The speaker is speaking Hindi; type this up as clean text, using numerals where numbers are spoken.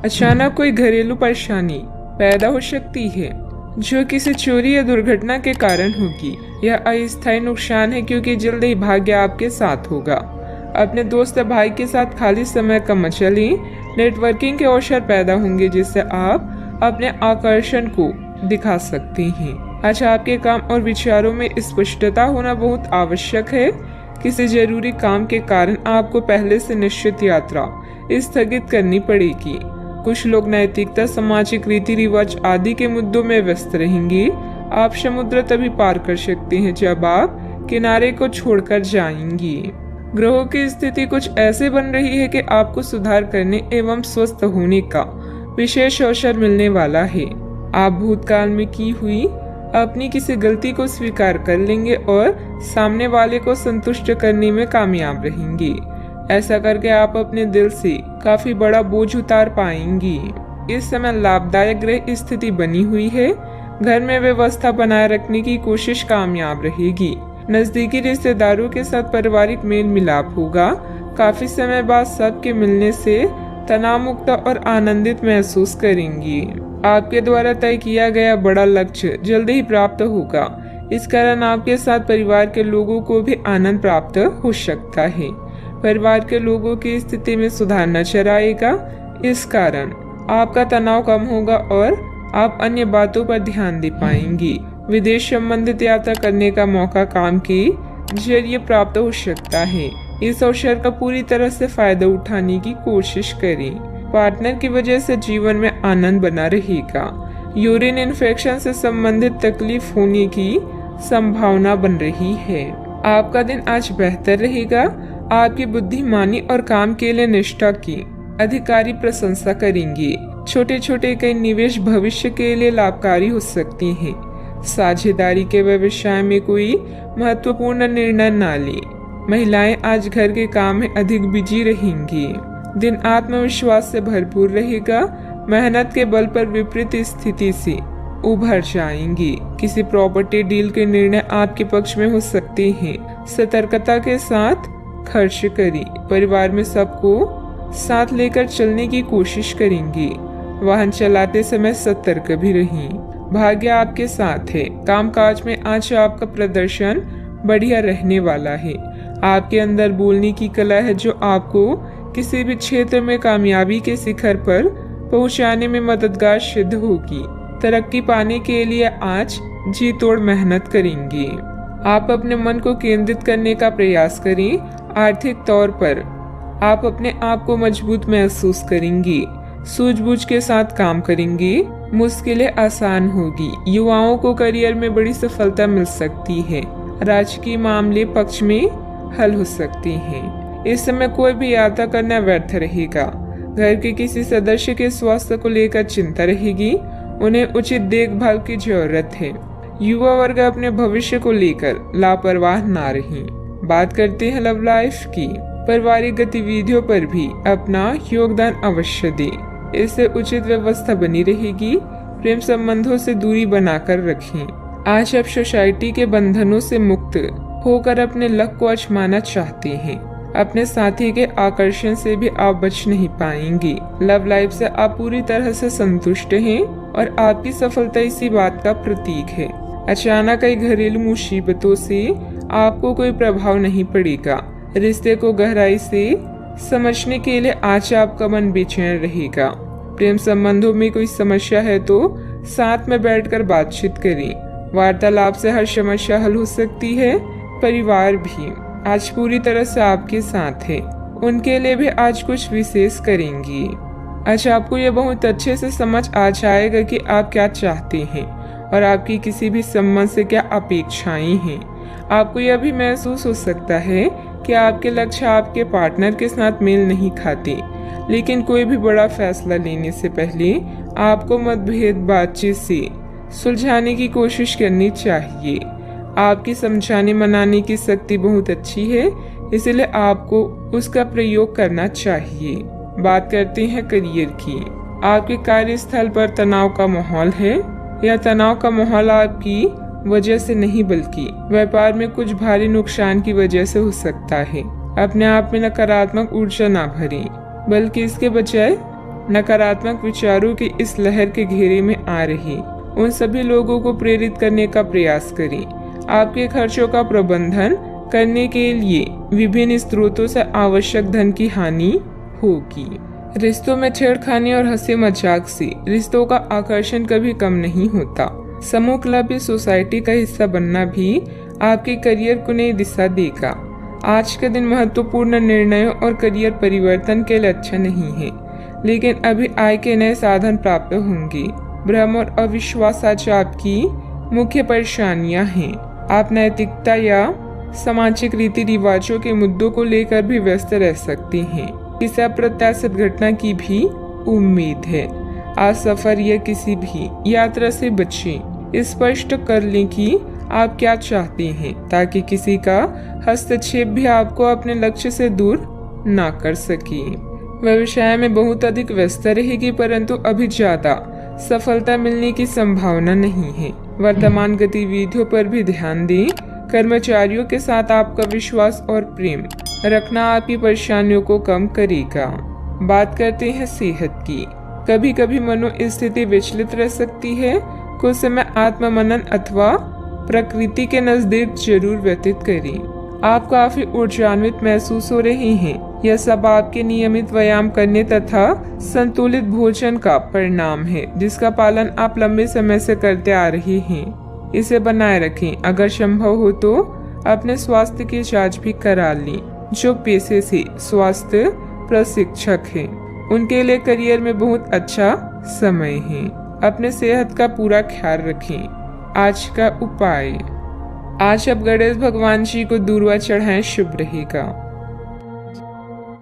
अचानक कोई घरेलू परेशानी पैदा हो सकती है जो किसी चोरी या दुर्घटना के कारण होगी। यह अस्थायी नुकसान है क्योंकि जल्द ही भाग्य आपके साथ होगा। अपने दोस्त या भाई के साथ खाली समय का मजा लें। नेटवर्किंग के अवसर पैदा होंगे जिससे आप अपने आकर्षण को दिखा सकते हैं। अच्छा, आपके काम और विचारों में स्पष्टता होना बहुत आवश्यक है। किसी जरूरी काम के कारण आपको पहले से निश्चित यात्रा स्थगित करनी पड़ेगी। कुछ लोग नैतिकता, सामाजिक रीति रिवाज आदि के मुद्दों में व्यस्त रहेंगे। आप समुद्र तभी पार कर सकते हैं जब आप किनारे को छोड़कर जाएंगी। ग्रहों की स्थिति कुछ ऐसे बन रही है कि आपको सुधार करने एवं स्वस्थ होने का विशेष अवसर मिलने वाला है। आप भूतकाल में की हुई अपनी किसी गलती को स्वीकार कर लेंगे और सामने वाले को संतुष्ट करने में कामयाब रहेंगे। ऐसा करके आप अपने दिल से काफी बड़ा बोझ उतार पाएंगी। इस समय लाभदायक ग्रह स्थिति बनी हुई है। घर में व्यवस्था बनाए रखने की कोशिश कामयाब रहेगी। नजदीकी रिश्तेदारों के साथ पारिवारिक मेल मिलाप होगा। काफी समय बाद सबके मिलने से तनाव मुक्त और आनंदित महसूस करेंगी। आपके द्वारा तय किया गया बड़ा लक्ष्य जल्द ही प्राप्त होगा। इस कारण आपके साथ परिवार के लोगों को भी आनंद प्राप्त हो सकता है। परिवार के लोगों की स्थिति में सुधार नजर आएगा। इस कारण आपका तनाव कम होगा और आप अन्य बातों पर ध्यान दे पाएंगी। विदेश संबंधित यात्रा करने का मौका काम के जरिए प्राप्त हो सकता है। इस अवसर का पूरी तरह से फायदा उठाने की कोशिश करें। पार्टनर की वजह से जीवन में आनंद बना रहेगा। यूरिन इन्फेक्शन से संबंधित तकलीफ होने की संभावना बन रही है। आपका दिन आज बेहतर रहेगा। आपकी बुद्धिमानी और काम के लिए निष्ठा की अधिकारी प्रशंसा करेंगे। छोटे छोटे कई निवेश भविष्य के लिए लाभकारी हो सकते हैं। साझेदारी के व्यवसाय में कोई महत्वपूर्ण निर्णय न लें। महिलाएं आज घर के काम में अधिक बिजी रहेंगी। दिन आत्मविश्वास से भरपूर रहेगा। मेहनत के बल पर विपरीत स्थिति से उभर जाएंगी। किसी प्रॉपर्टी डील के निर्णय आपके पक्ष में हो सकते हैं। सतर्कता के साथ खर्च करें। परिवार में सबको साथ लेकर चलने की कोशिश करेंगे। वाहन चलाते समय सतर्क भी रहें। भाग्य आपके साथ है। कामकाज में आज आपका प्रदर्शन बढ़िया रहने वाला है। आपके अंदर बोलने की कला है जो आपको किसी भी क्षेत्र में कामयाबी के शिखर पर पहुंचाने में मददगार सिद्ध होगी। तरक्की पाने के लिए आज जी तोड़ मेहनत करेंगे। आप अपने मन को केंद्रित करने का प्रयास करें। आर्थिक तौर पर आप अपने आप को मजबूत महसूस करेंगे। सूझबूझ के साथ काम करेंगे। मुश्किलें आसान होगी। युवाओं को करियर में बड़ी सफलता मिल सकती है। राजकीय मामले पक्ष में हल हो सकते हैं। इस समय कोई भी यात्रा करना व्यर्थ रहेगा। घर के किसी सदस्य के स्वास्थ्य को लेकर चिंता रहेगी। उन्हें उचित देखभाल की जरूरत है। युवा वर्ग अपने भविष्य को लेकर लापरवाह ना रहें। बात करते हैं लव लाइफ की। पारिवारिक गतिविधियों पर भी अपना योगदान अवश्य दें। इससे उचित व्यवस्था बनी रहेगी। प्रेम संबंधों से दूरी बनाकर रखें। आज आप सोसाइटी के बंधनों से मुक्त होकर अपने लक्ष्य को आजमाना चाहते हैं। अपने साथी के आकर्षण से भी आप बच नहीं पाएंगे। लव लाइफ से आप पूरी तरह से संतुष्ट हैं और आपकी सफलता इसी बात का प्रतीक है। अचानक कई घरेलू मुसीबतों से आपको कोई प्रभाव नहीं पड़ेगा। रिश्ते को गहराई से समझने के लिए आज आपका मन बेचैन रहेगा। प्रेम संबंधों में कोई समस्या है तो साथ में बैठकर बातचीत करें। वार्तालाप से हर समस्या हल हो सकती है। परिवार भी आज पूरी तरह से आपके साथ है। उनके लिए भी आज कुछ विशेष करेंगी। आज आपको ये बहुत अच्छे से समझ आ जाएगा कि आप क्या चाहते हैं और आपकी किसी भी संबंध से क्या अपेक्षाएं हैं। आपको यह भी महसूस हो सकता है कि आपके लक्ष्य आपके पार्टनर के साथ मेल नहीं खाते। लेकिन कोई भी बड़ा फैसला लेने से पहले आपको मतभेद बातचीत से सुलझाने की कोशिश करनी चाहिए। आपकी समझाने मनाने की शक्ति बहुत अच्छी है, इसलिए आपको उसका प्रयोग करना चाहिए। बात करते हैं करियर की। आपके कार्यस्थल पर तनाव का माहौल है। यह तनाव का माहौल आपकी वजह से नहीं बल्कि व्यापार में कुछ भारी नुकसान की वजह से हो सकता है। अपने आप में नकारात्मक ऊर्जा ना भरें, बल्कि इसके बजाय नकारात्मक विचारों की इस लहर के घेरे में आ रही उन सभी लोगों को प्रेरित करने का प्रयास करें। आपके खर्चों का प्रबंधन करने के लिए विभिन्न स्रोतों से आवश्यक धन की हानि होगी। रिश्तों में छेड़खानी और हंसी मजाक से रिश्तों का आकर्षण कभी कम नहीं होता। समूह क्लब या सोसाइटी का हिस्सा बनना भी आपके करियर को नई दिशा देगा। आज का दिन महत्वपूर्ण निर्णयों और करियर परिवर्तन के लिए अच्छा नहीं है, लेकिन अभी आय के नए साधन प्राप्त होंगे। भ्रम और अविश्वास आज आपकी मुख्य परेशानियां हैं। आप नैतिकता या सामाजिक रीति रिवाजों के मुद्दों को लेकर भी व्यस्त रह सकते हैं। किसी अप्रत्याशित घटना की भी उम्मीद है। आज सफर या किसी भी यात्रा से बचें। स्पष्ट कर लें कि आप क्या चाहते हैं, ताकि किसी का हस्तक्षेप भी आपको अपने लक्ष्य से दूर ना कर सके। व्यवसाय में बहुत अधिक व्यस्त रहेगी, परंतु अभी ज्यादा सफलता मिलने की संभावना नहीं है। वर्तमान गतिविधियों पर भी ध्यान दें। कर्मचारियों के साथ आपका विश्वास और प्रेम रखना आपकी परेशानियों को कम करेगा। बात करते हैं सेहत की। कभी कभी मनोस्थिति विचलित रह सकती है। कुछ समय आत्ममनन अथवा प्रकृति के नजदीक जरूर व्यतीत करें। आप काफी ऊर्जान्वित महसूस हो रहे हैं। यह सब आपके नियमित व्यायाम करने तथा संतुलित भोजन का परिणाम है, जिसका पालन आप लंबे समय से करते आ रहे हैं। इसे बनाए रखें। अगर संभव हो तो अपने स्वास्थ्य की जांच भी करा लें। जो पेशे से स्वास्थ्य प्रशिक्षक हैं, उनके लिए करियर में बहुत अच्छा समय है। अपने सेहत का पूरा ख्याल रखें। आज का उपाय, आज आप गणेश भगवान जी को दूर्वा चढ़ाएं, शुभ रहेगा।